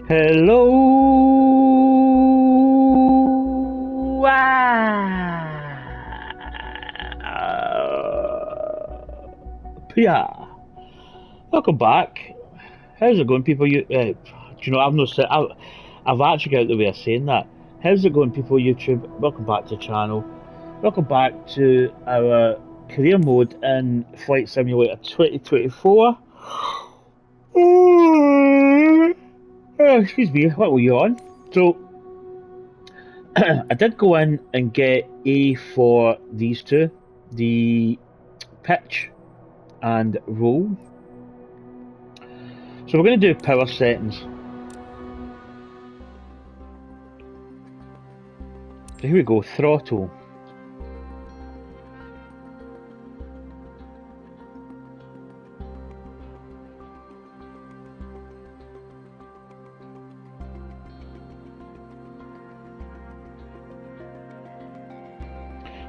Hello. Yeah. Welcome back. How's it going, people? Do you know I've no said I've actually got out the way of saying that. How's it going, people? YouTube. Welcome back to the channel. Welcome back to our career mode in Flight Simulator 2024. Oh, excuse me. What were you on? So I did go in and get A for these two, the pitch and roll. So we're going to do power settings. So here we go, throttle.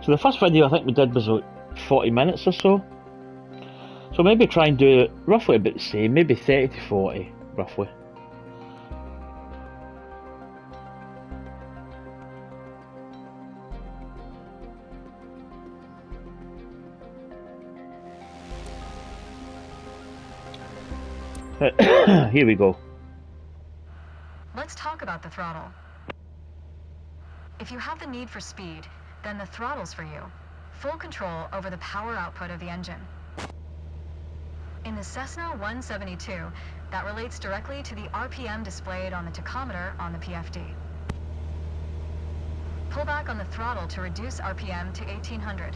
So the first video I think we did was like 40 minutes or so. So maybe try and do it roughly about the same, maybe 30 to 40, roughly. Here we go. Let's talk about the throttle. If you have the need for speed, then the throttle's for you. Full control over the power output of the engine. In the Cessna 172, that relates directly to the RPM displayed on the tachometer on the PFD. Pull back on the throttle to reduce RPM to 1800.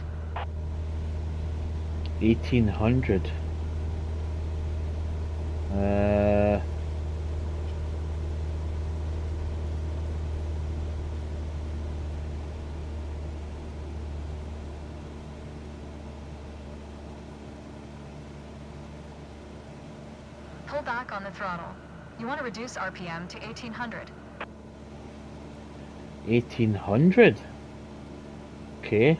1800. Pull back on the throttle. You want to reduce RPM to 1800. 1800. Okay.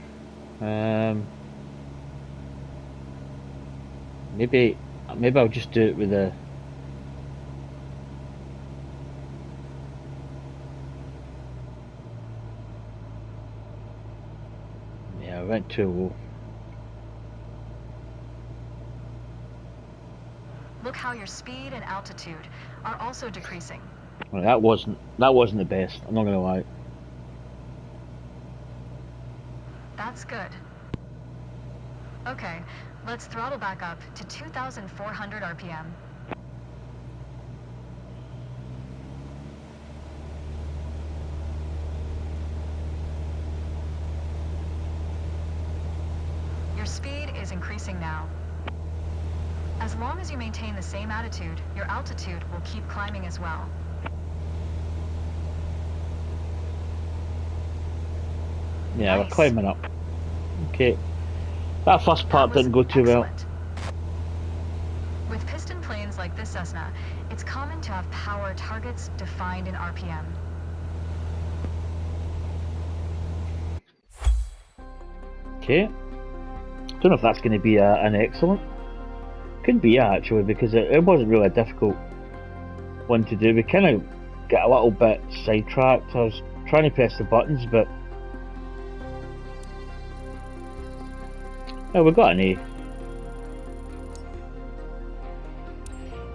Maybe I'll just do it with a. Yeah, I went too low. Look how your speed and altitude are also decreasing. Well, that wasn't the best. I'm not gonna lie. That's good. Okay, let's throttle back up to 2,400 RPM. Your speed is increasing now. As long as you maintain the same attitude, your altitude will keep climbing as well. Yeah, Nice. we're climbing up. Okay. That first part didn't go too well. With piston planes like this Cessna, it's common to have power targets defined in RPM. Okay. Don't know if that's going to be an excellent. Could be actually, because it wasn't really a difficult one to do. We kind of got a little bit sidetracked. I was trying to press the buttons, but oh, we got an A.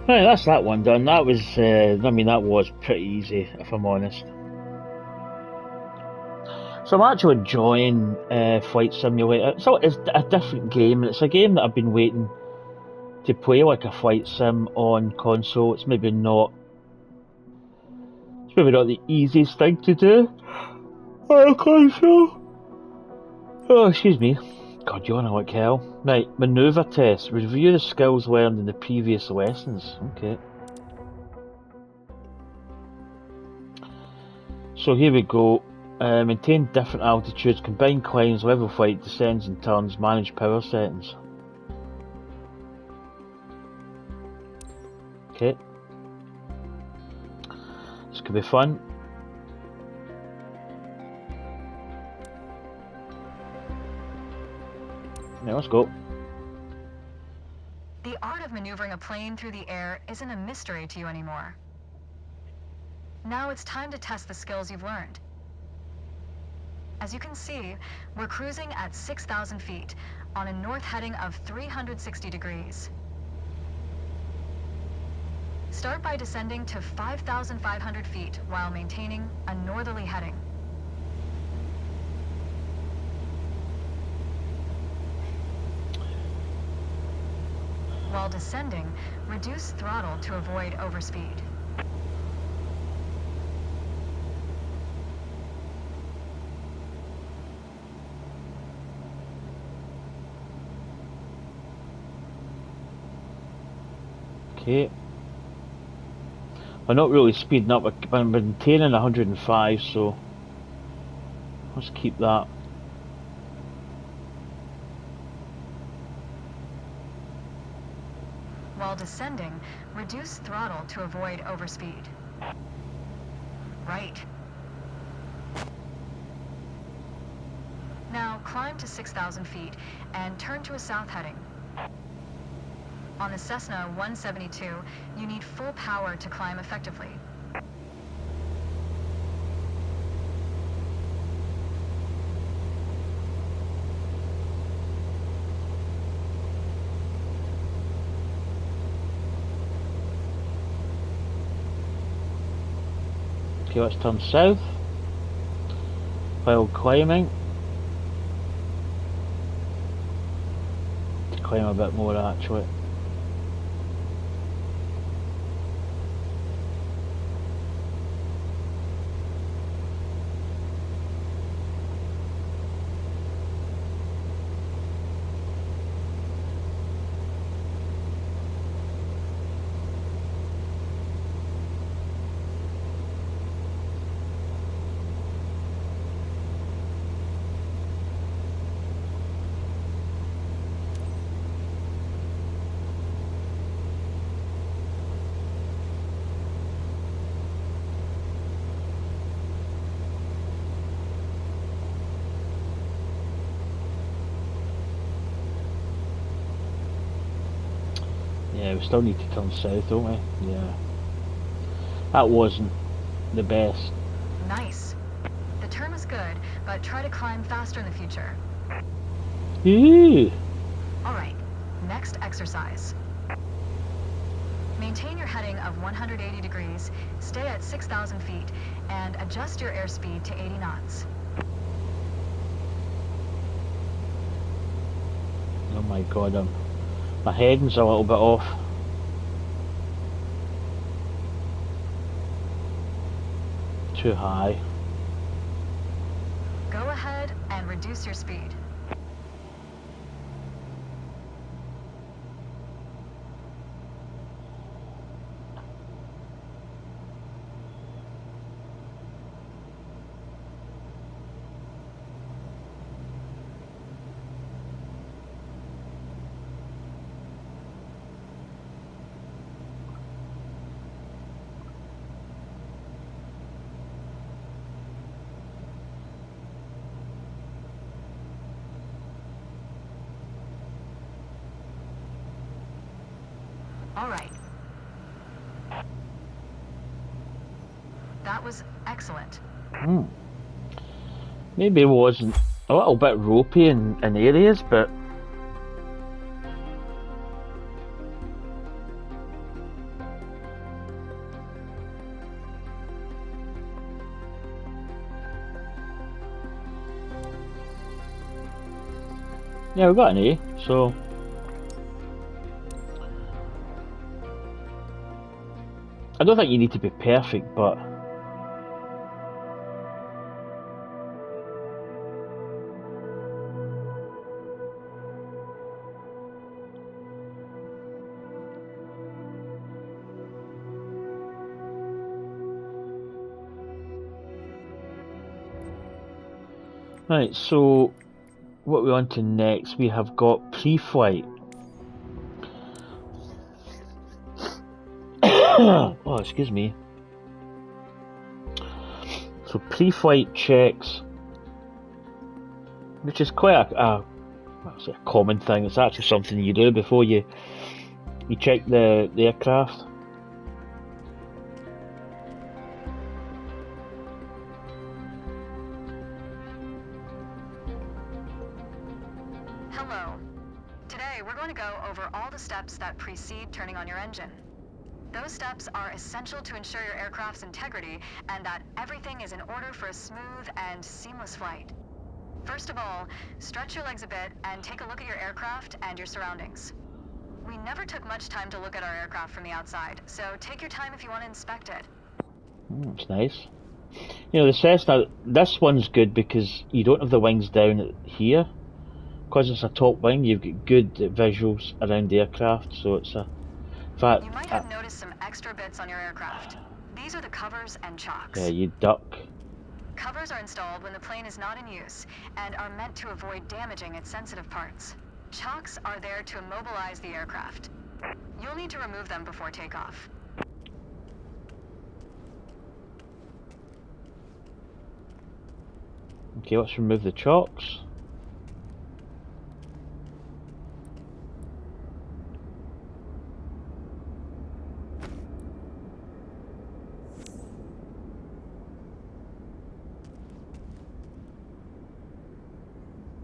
Right, that's that one done. That was, I mean, that was pretty easy, if I'm honest. So I'm actually enjoying Flight Simulator. So it's a different game, and it's a game that I've been waiting to play, like a flight sim on console. It's maybe not the easiest thing to do on a console. Oh, excuse me. God, yawning like hell. Right, maneuver test. Review the skills learned in the previous lessons. Okay. So here we go. Maintain different altitudes, combine climbs, level flight, descends and turns, manage power settings. Okay. This could be fun. Now let's go. The art of maneuvering a plane through the air isn't a mystery to you anymore. Now it's time to test the skills you've learned. As you can see, we're cruising at 6,000 feet on a north heading of 360 degrees. Start by descending to 5,500 feet while maintaining a northerly heading. While descending, reduce throttle to avoid overspeed. Okay. I'm not really speeding up, I'm maintaining 105, so let's keep that. While descending, reduce throttle to avoid overspeed. Right. Now climb to 6,000 feet and turn to a south heading. On the Cessna 172, you need full power to climb effectively. Okay, let's turn south while climbing. To climb a bit more actually. Yeah, we still need to turn south, don't we? Yeah. That wasn't the best. Nice. The turn was good, but try to climb faster in the future. Ooh. Alright, next exercise. Maintain your heading of 180 degrees, stay at 6,000 feet, and adjust your airspeed to 80 knots. Oh my god, my heading's a little bit off. Too high. Go ahead and reduce your speed. All right. That was excellent. Maybe it wasn't a little bit ropey in areas, but yeah, we got an A, so I don't think you need to be perfect, but right, so what we're on to next, we have got pre-flight. Oh, excuse me. So pre-flight checks, which is quite a common thing. It's actually something you do before you check the aircraft. the steps that precede turning on your engine. Those steps are essential to ensure your aircraft's integrity and that everything is in order for a smooth and seamless flight. First of all, stretch your legs a bit and take a look at your aircraft and your surroundings. We never took much time to look at our aircraft from the outside, so take your time if you want to inspect it. That's nice. You know, the Cessna, this one's good because you don't have the wings down here. Because it's a top wing, you've got good visuals around the aircraft, so it's a... In fact, You might have noticed some extra bits on your aircraft. These are the covers and chocks. yeah, you duck. Covers are installed when the plane is not in use and are meant to avoid damaging its sensitive parts. Chocks are there to immobilize the aircraft. You'll need to remove them before takeoff. Okay, let's remove the chocks.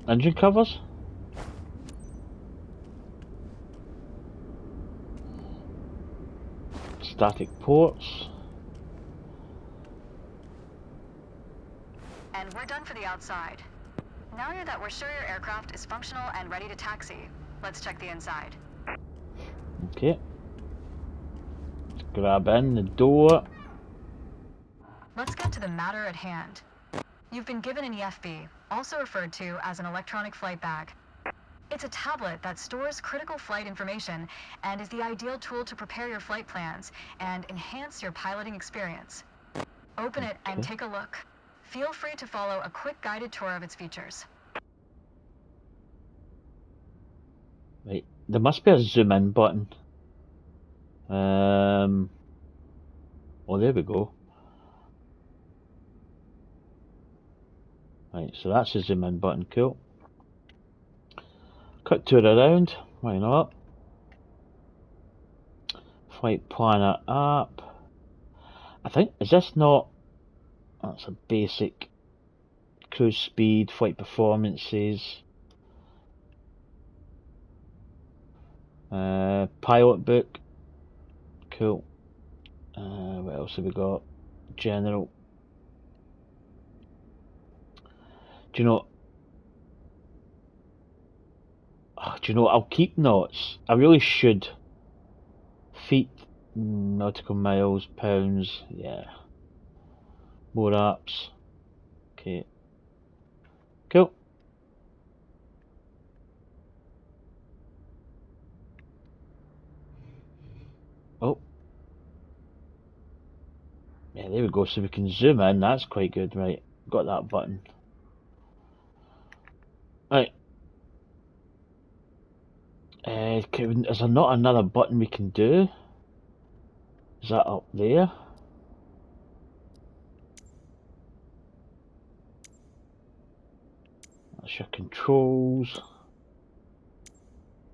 Engine covers. Static ports. And we're done for the outside. Now that we're sure your aircraft is functional and ready to taxi, let's check the inside. Okay. Let's grab in the door. Let's get to the matter at hand. You've been given an EFB, also referred to as an electronic flight bag. It's a tablet that stores critical flight information and is the ideal tool to prepare your flight plans and enhance your piloting experience. Open it and take a look. Feel free to follow a quick guided tour of its features. Right, there must be a zoom in button. Oh, there we go. Right, so that's the zoom in button, cool. Cut tour around, why not? Flight planner app. I think, is this not, that's a basic cruise speed, flight performances. Pilot book, cool. What else have we got? General. Do you know? Do you know? I'll keep notes. I really should. Feet, nautical miles, pounds. Yeah. More apps. Okay. Cool. Oh. Yeah, there we go. So we can zoom in. That's quite good, right? Got that button. Right. Is there not another button we can do? Is that up there? That's your controls.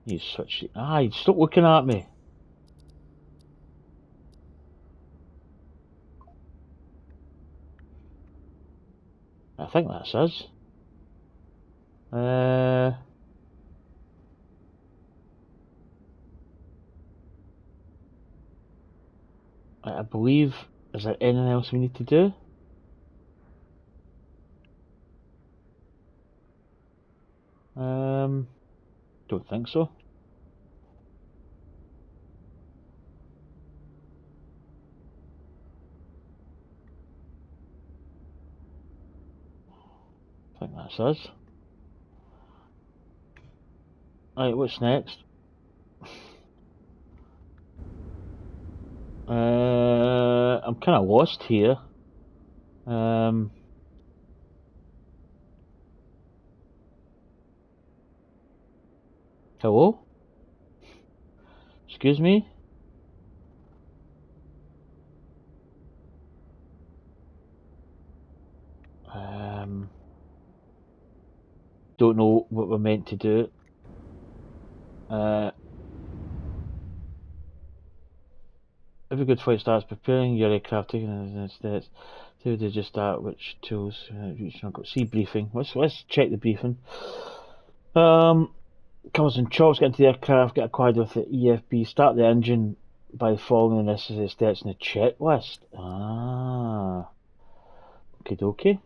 You switch the... stop looking at me. I think that's us. I believe... Is there anything else we need to do? Don't think so. I think that's us. Right, what's next? I'm kind of lost here. Hello? Excuse me? Don't know what we're meant to do. Every good flight starts preparing your aircraft, taking steps. So they just start which tools. See briefing. Let's check the briefing. Covers and chocks, get into the aircraft, get acquired with the EFB, start the engine by following the necessary steps in the checklist. Ah, okie dokie.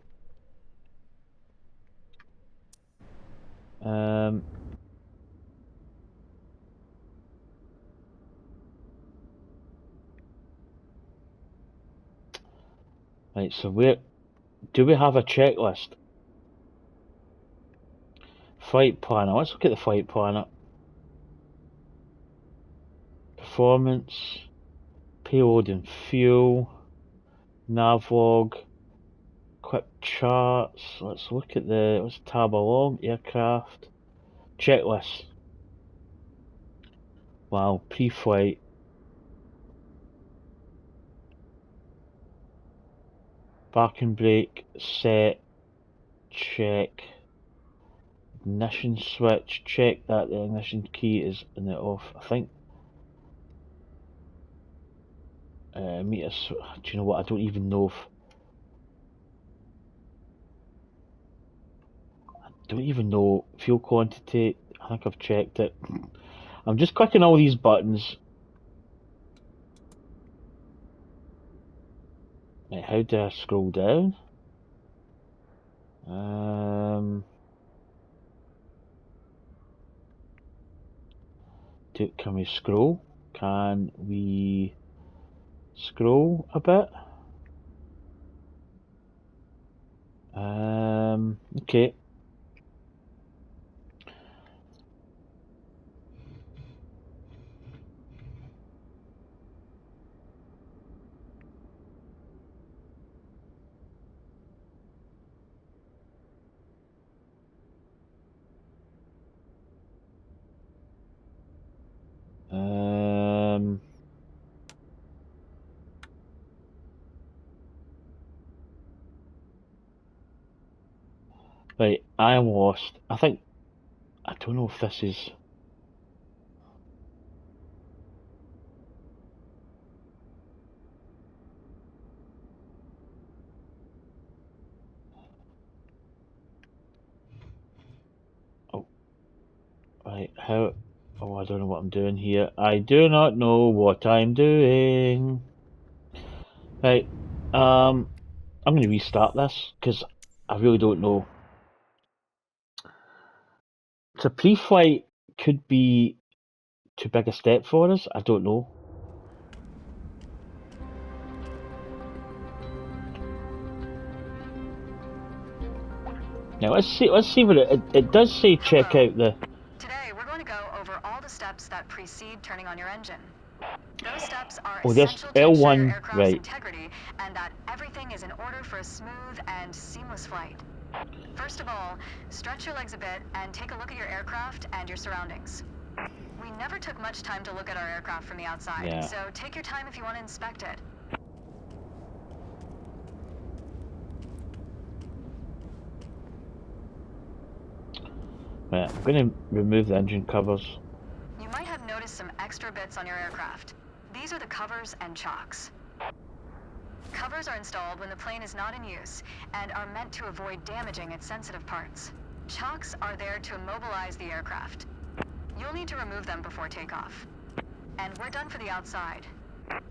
Right, so where do we have a checklist? Flight planner. Let's look at the flight planner. Performance, payload and fuel, navlog, quick charts. Let's look at let's tab along, aircraft, checklist. Wow, pre-flight. Parking brake, set, check. Ignition switch, check that the ignition key is in the off. I think meter. Do you know what? I don't even know if. I don't even know fuel quantity. I think I've checked it. I'm just clicking all these buttons. Right, how do I scroll down? Can we scroll? Can we scroll a bit? Okay. Right, I am lost. I don't know if this is. Oh, right, how. Oh, I don't know what I'm doing here. I do not know what I'm doing. Right, I'm going to restart this because I really don't know. So pre-flight could be too big a step for us. I don't know. Now let's see what it does say. Check out the. Today we're going to go over all the steps that precede turning on your engine. Those steps are Oh, there's essential to ensure your L1, aircraft's right? integrity and that everything is in order for a smooth and seamless flight. First of all, stretch your legs a bit and take a look at your aircraft and your surroundings. We never took much time to look at our aircraft from the outside, Yeah. so take your time if you want to inspect it. Right, I'm going to remove the engine covers. You might have noticed some extra bits on your aircraft. These are the covers and chocks. Covers are installed when the plane is not in use and are meant to avoid damaging its sensitive parts. Chocks are there to immobilize the aircraft. You'll need to remove them before takeoff. And we're done for the outside.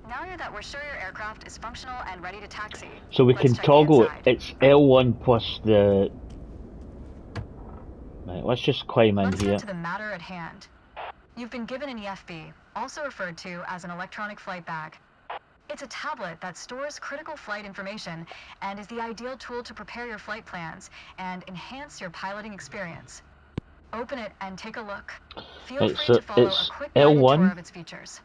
Now that we're sure your aircraft is functional and ready to taxi, So we can toggle it. It's L1 plus the. Right, let's just climb in Let's here. get to the matter at hand. You've been given an EFB, also referred to as an electronic flight bag. It's a tablet that stores critical flight information and is the ideal tool to prepare your flight plans and enhance your piloting experience. Open it and take a look. Feel Right, free so to follow a it's quick guided L1. tour of its features.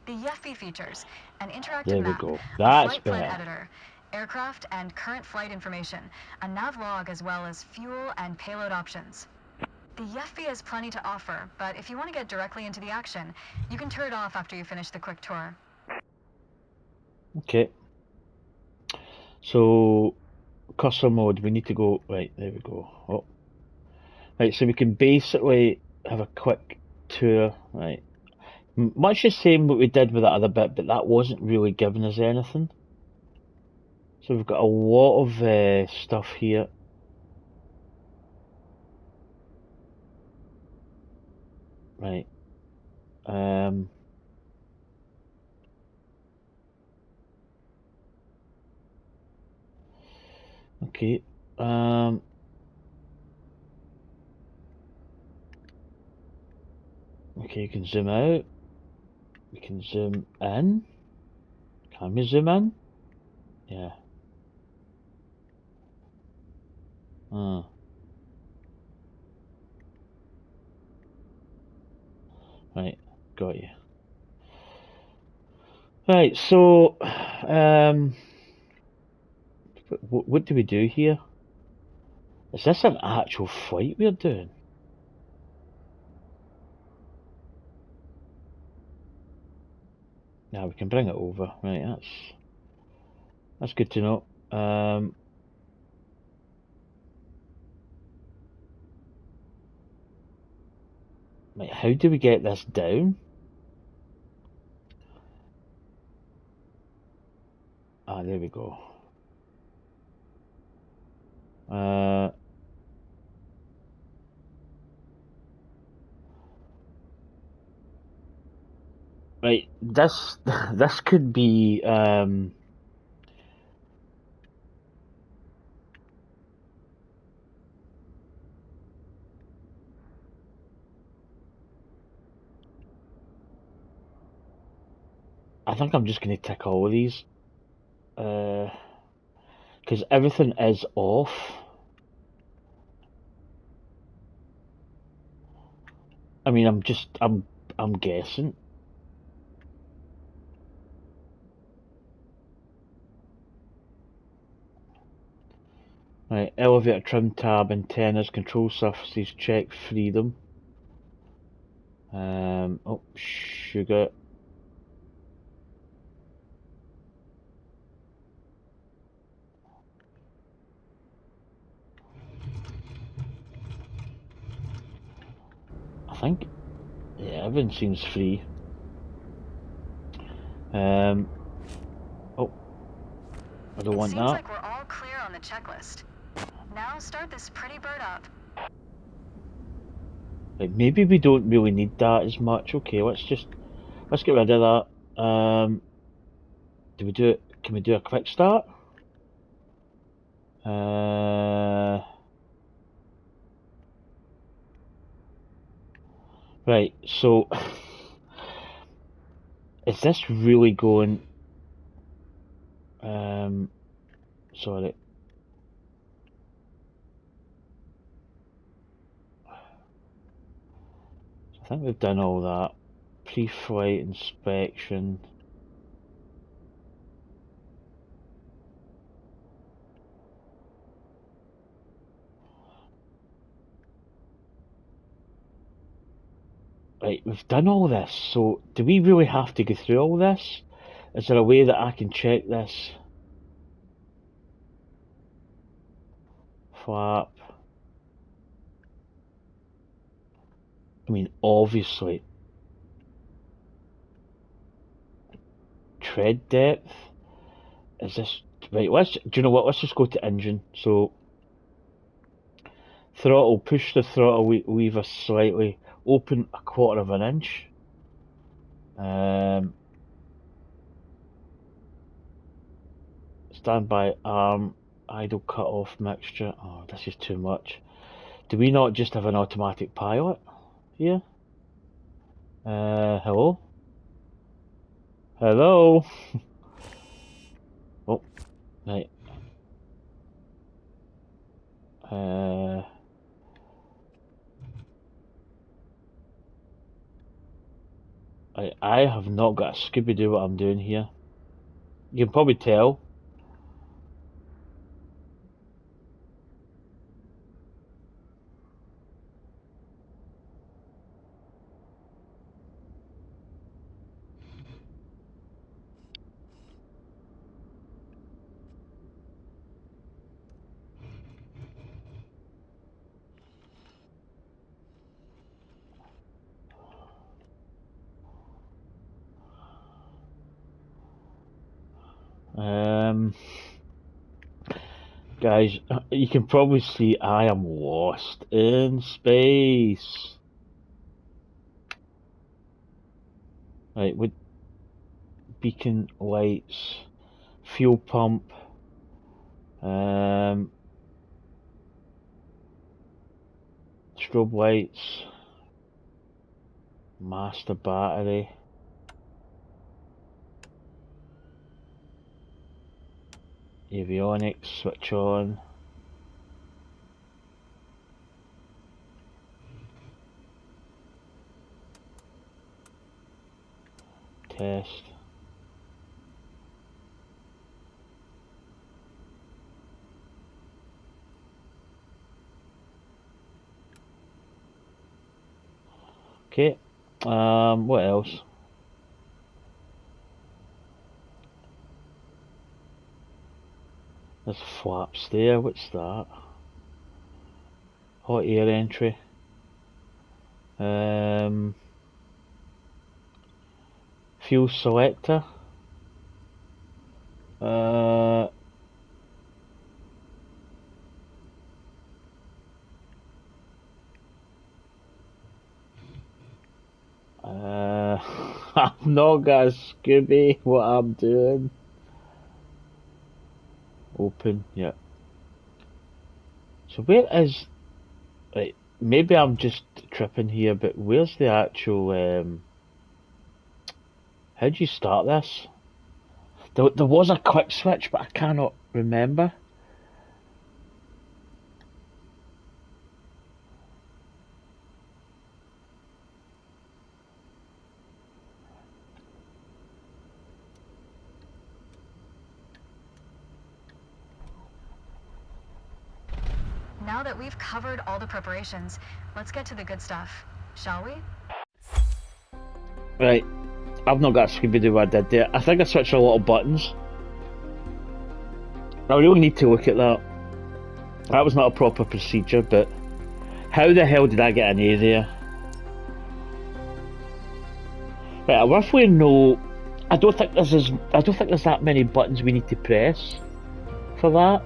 The EFB features an interactive There we map, go. a That's flight plan better. editor, aircraft and current flight information, a nav log as well as fuel and payload options. The EFB has plenty to offer, but if you want to get directly into the action, you can turn it off after you finish the quick tour. Okay. So, cursor mode, we need to go. Right, there we go. Oh. Right, so we can basically have a quick tour. Right. Much the same what we did with that other bit, but that wasn't really giving us anything. So we've got a lot of stuff here. Right. Okay. Okay, you can zoom out. We can zoom in. Can we zoom in? Yeah. Right. Got you. Right. So, what do we do here? Is this an actual flight we're doing? Now we can bring it over. Right. That's good to know. Right, how do we get this down? Ah, there we go. Right, this this could be I think I'm just going to tick all of these because everything is off. I mean, I'm guessing. Right, elevator trim tab, antennas, control surfaces, check freedom. Oh, sugar. I think, yeah, everything seems free. Oh, I don't want It that. seems like we're all clear on the checklist. Now start this pretty bird up. Like maybe we don't really need that as much. Okay, let's get rid of that. Do we do it? Can we do a quick start? Right. So, is this really going? Sorry. I think we've done all that. Pre-flight inspection. Right, we've done all this, so do we really have to go through all this? Is there a way that I can check this? Flap. I mean, obviously. Tread depth. Is this... Right, do you know what? Let's just go to engine. So, throttle, push the throttle lever slightly. Open a quarter of an inch. Standby arm, idle cut off mixture. Oh, this is too much. Do we not just have an automatic pilot here? Hello? Hello? Oh, right. I have not got a Scooby-Doo what I'm doing here. You can probably tell. Guys, you can probably see I am lost in space. Right, with beacon lights, fuel pump, strobe lights, master battery, avionics, switch on, test. Okay, what else? There's flaps there, what's that? Hot air entry. Fuel selector. I'm not gonna Scooby what I'm doing. Open, yeah. So where is, right, maybe I'm just tripping here, but where's the actual, how do you start this? There was a quick switch, but I cannot remember. Now that we've covered all the preparations, let's get to the good stuff, shall we? Right, I've not got a Scooby-Doo what I did there. I think I switched a lot of buttons. I really need to look at that. That was not a proper procedure, but how the hell did I get an A there? Right, I roughly know. I don't think there's that many buttons we need to press for that.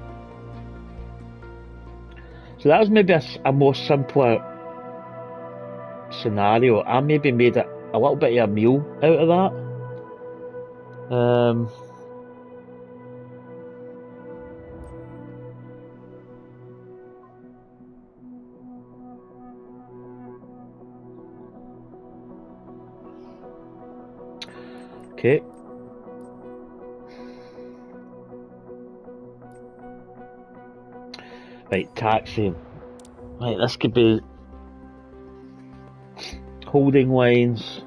So that was maybe a more simpler scenario. I maybe made it a little bit of a meal out of that. Okay. Right, taxi. Right, this could be holding lines.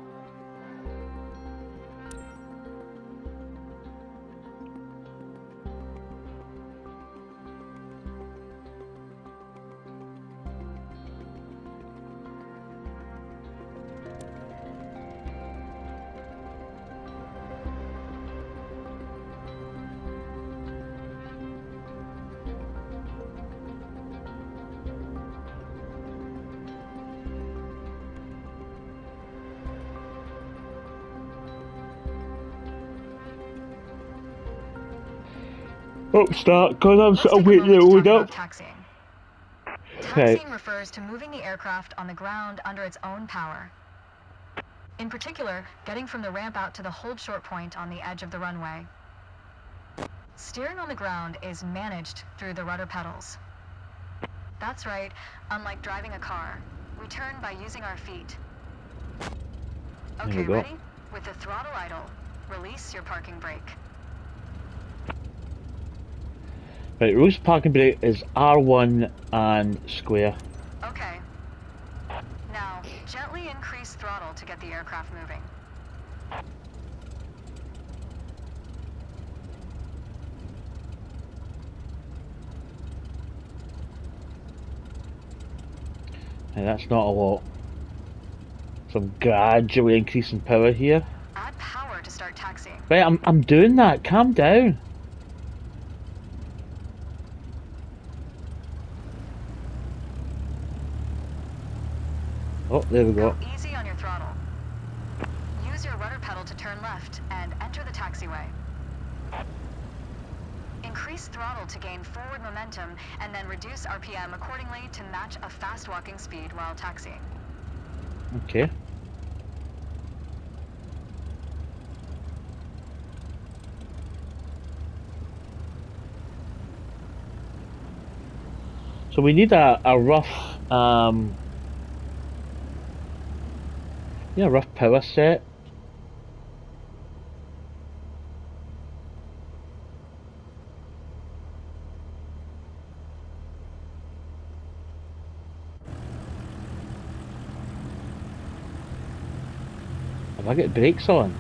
Oh, start, because I'm sort of waiting to load up. Taxiing. Right. Taxiing refers to moving the aircraft on the ground under its own power. In particular, getting from the ramp out to the hold short point on the edge of the runway. Steering on the ground is managed through the rudder pedals. That's right, unlike driving a car, we turn by using our feet. Okay, ready? With the throttle idle, release your parking brake. Right, release parking brake is R1 and square. Okay. Now, gently increase throttle to get the aircraft moving. Hey, that's not a lot. So I'm gradually increasing power here. Add power to start taxiing. Right, I'm doing that. Calm down. Oh, there we go. Go easy on your throttle. Use your rudder pedal to turn left and enter the taxiway. Increase throttle to gain forward momentum and then reduce RPM accordingly to match a fast walking speed while taxiing. Okay. So we need a rough, yeah, rough power set. Have I got brakes on?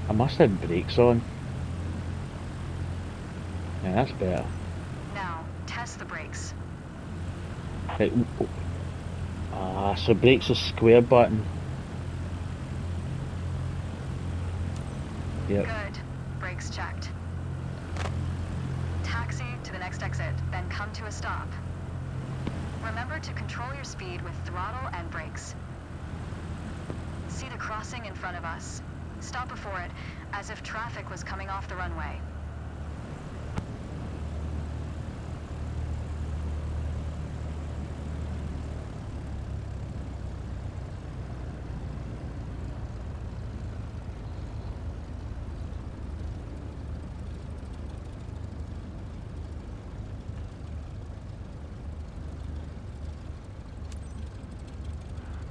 I must have brakes on. Yeah, that's better. Now, test the brakes. Right, so brakes is square button. Yep. Good. Brakes checked. Taxi to the next exit, then come to a stop. Remember to control your speed with throttle and brakes. See the crossing in front of us. Stop before it, as if traffic was coming off the runway.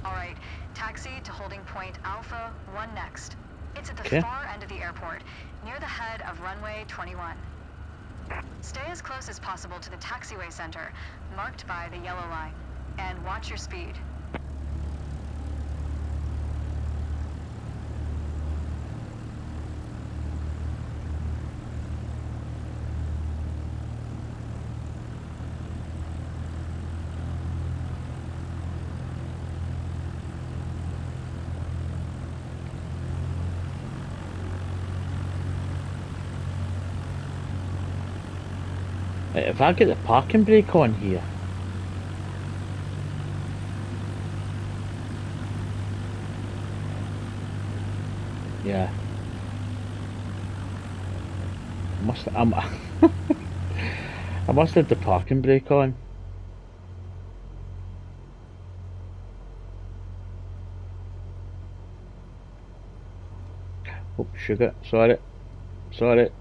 Alright, taxi to holding point Alpha 1 next. It's at the Okay. far end of the airport, near the head of runway 21. Stay as close as possible to the taxiway center, marked by the yellow line, and watch your speed. Right, if I get the parking brake on here. Yeah. I must have the parking brake on. Oh, sugar. Sorry. Sorry.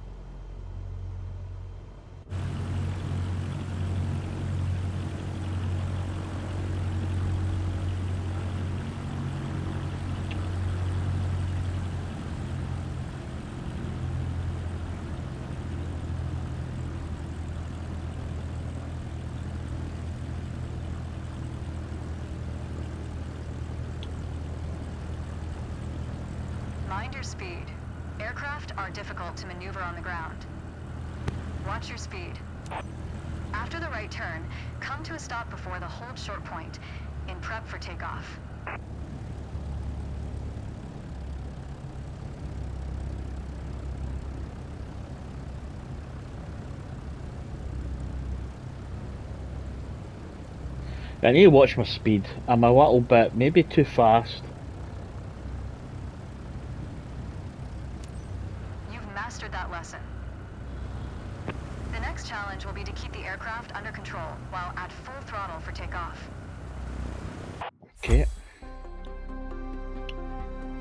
Mind your speed. Aircraft are difficult to maneuver on the ground. Watch your speed. After the right turn, come to a stop before the hold short point, in prep for takeoff. I need to watch my speed. I'm a little bit, maybe too fast. You've mastered that lesson. The next challenge will be to keep the aircraft under control while at full throttle for takeoff. Okay.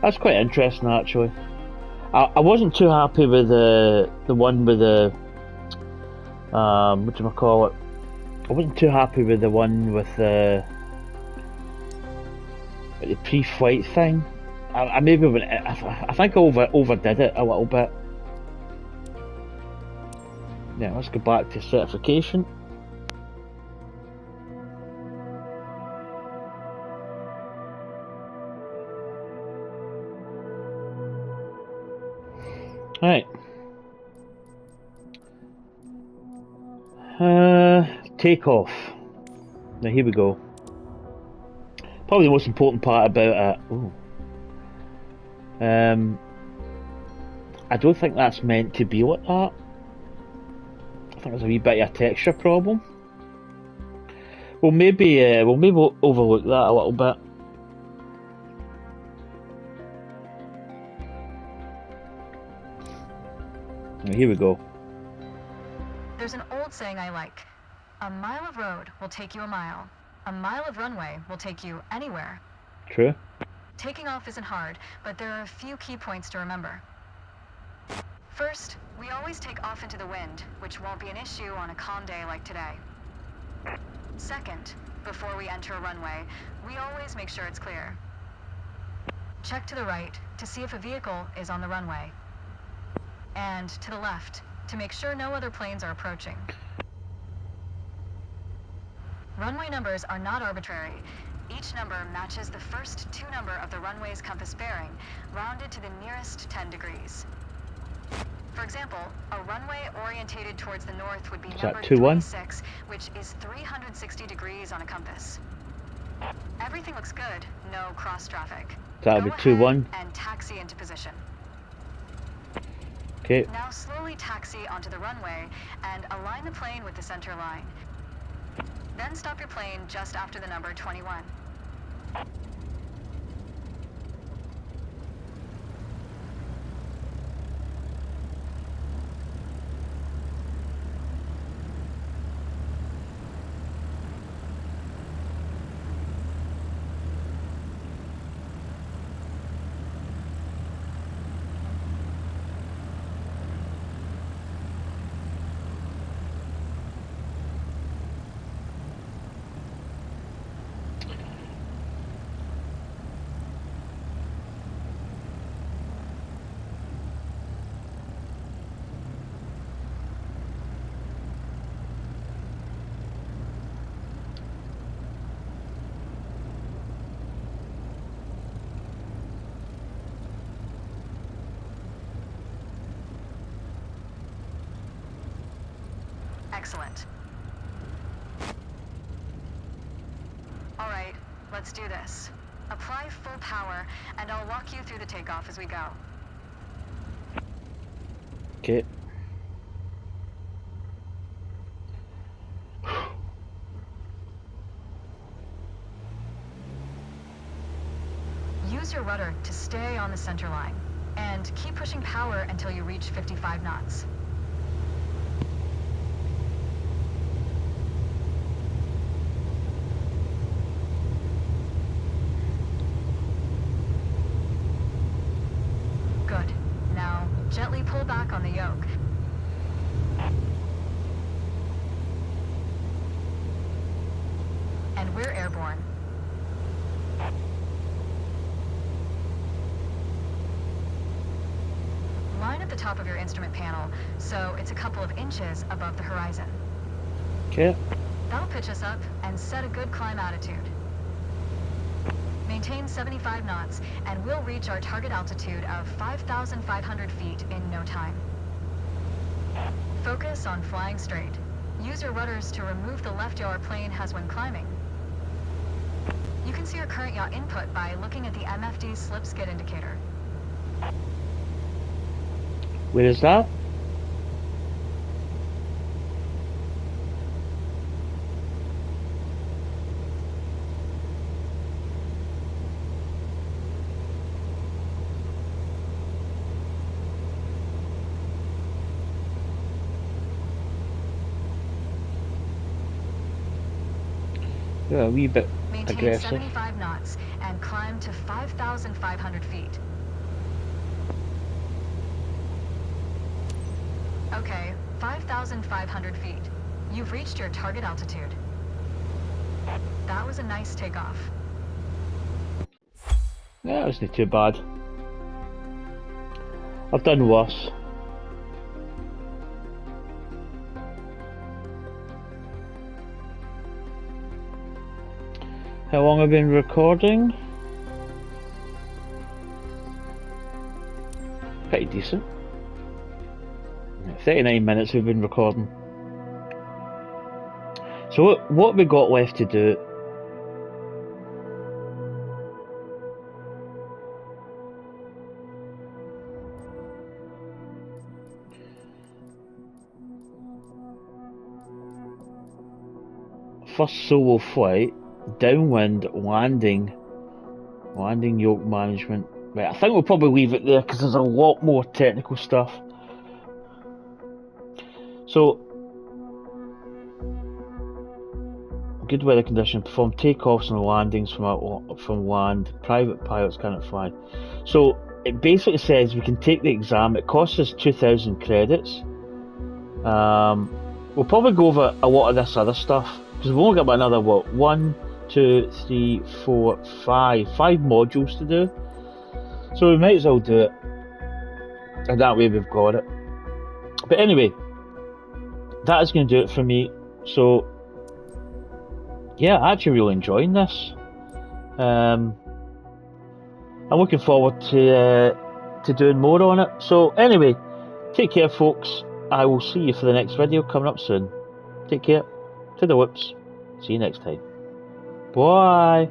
That's quite interesting, actually. I wasn't too happy with the one with the what do I call it? I wasn't too happy with the one with the pre-flight thing. I maybe went, I think I overdid it a little bit. Yeah, let's go back to certification. Right. Takeoff. Now here we go. Probably the most important part about it. Ooh. I don't think that's meant to be like that. I think there's a wee bit of a texture problem. We'll maybe overlook that a little bit. Now, here we go. There's an old saying I like. A mile of road will take you a mile. A mile of runway will take you anywhere. True. Taking off isn't hard, but there are a few key points to remember. First, we always take off into the wind, which won't be an issue on a calm day like today. Second, before we enter a runway, we always make sure it's clear. Check to the right to see if a vehicle is on the runway. And to the left to make sure no other planes are approaching. Runway numbers are not arbitrary. Each number matches the first two number of the runway's compass bearing, rounded to the nearest 10 degrees. For example, a runway orientated towards the north would be numbered 26, which is 360 degrees on a compass. Everything looks good, no cross traffic. That'll be 2-1. And taxi into position. Okay. Now slowly taxi onto the runway and align the plane with the center line. Then stop your plane just after the number 21. Excellent. All right, let's do this. Apply full power, and I'll walk you through the takeoff as we go. Okay. Use your rudder to stay on the center line, and keep pushing power until you reach 55 knots. Good. Now, gently pull back on the yoke. And we're airborne. Line at the top of your instrument panel, so it's a couple of inches above the horizon. Okay. That'll pitch us up and set a good climb attitude. Maintain 75 knots, and we'll reach our target altitude of 5,500 feet in no time. Focus on flying straight. Use your rudders to remove the left yaw our plane has when climbing. You can see your current yaw input by looking at the MFD slip skid indicator. Where is that? Yeah, a wee bit Maintain aggressive. 75 knots and climb to 5,500 feet. Okay, 5,500 feet. You've reached your target altitude. That was a nice takeoff. Yeah, it's not too bad. I've done worse. How long have I been recording? Pretty decent. 39 minutes we've been recording. So what we got left to do? First solo flight, downwind, landing yoke management. Right, I think we'll probably leave it there because there's a lot more technical stuff. So good weather conditions, perform takeoffs and landings from land. Private pilots cannot fly. So it basically says we can take the exam. It costs us 2,000 credits. We'll probably go over a lot of this other stuff because we've only got about another what 1, 2, 3, 4, 5 modules to do. So we might as well do it, and that way we've got it. But anyway, that is going to do it for me. So yeah, I'm actually really enjoying this. I'm looking forward to doing more on it. So anyway, take care, folks. I will see you for the next video coming up soon. Take care. To the whips. See you next time. Bye.